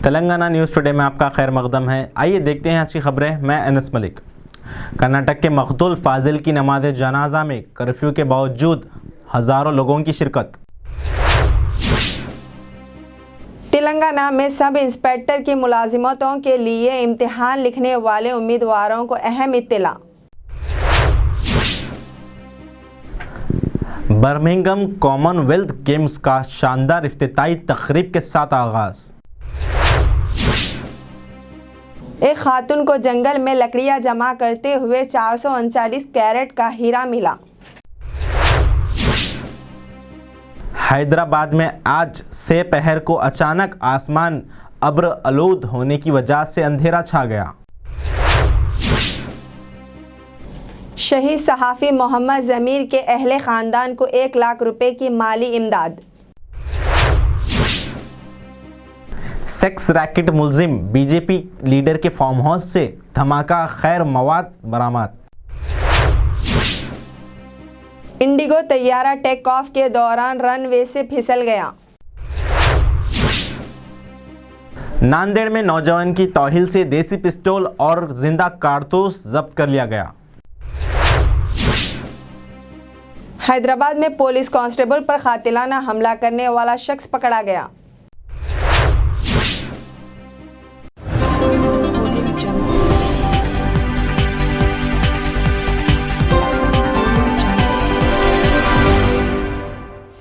Telangana news today में आपका खैर मकदम है। आइए देखते हैं आज की खबरें। मैं अनस मलिक। कर्नाटक के मकतूल फाजिल की नमाज जनाजा में कर्फ्यू के बावजूद हज़ारों लोगों की शिरकत। तेलंगाना में सब इंस्पेक्टर की मुलाजिमतों के लिए इम्तिहान लिखने वाले उम्मीदवारों को अहम इत्तला। बर्मिंघम कॉमनवेल्थ गेम्स का शानदार इफ्तिताई तकरीब के साथ आगाज़। एक खातून को जंगल में लकड़ियां जमा करते हुए 439 कैरेट का हीरा मिला। हैदराबाद में आज से पहर को अचानक आसमान अब्र आलूद होने की वजह से अंधेरा छा गया। शहीद सहाफ़ी मोहम्मद ज़मीर के अहले ख़ानदान को 1 लाख रुपए की माली इमदाद। सेक्स रैकेट मुलजिम बीजेपी लीडर के फार्म हाउस से धमाका खैर मवाद बरामद। इंडिगो तैयारा टेक ऑफ के दौरान रनवे से फिसल गया। नांदेड़ में नौजवान की तौहील से देसी पिस्तौल और जिंदा कारतूस जब्त कर लिया गया। हैदराबाद में पुलिस कांस्टेबल पर कातिलाना हमला करने वाला शख्स पकड़ा गया।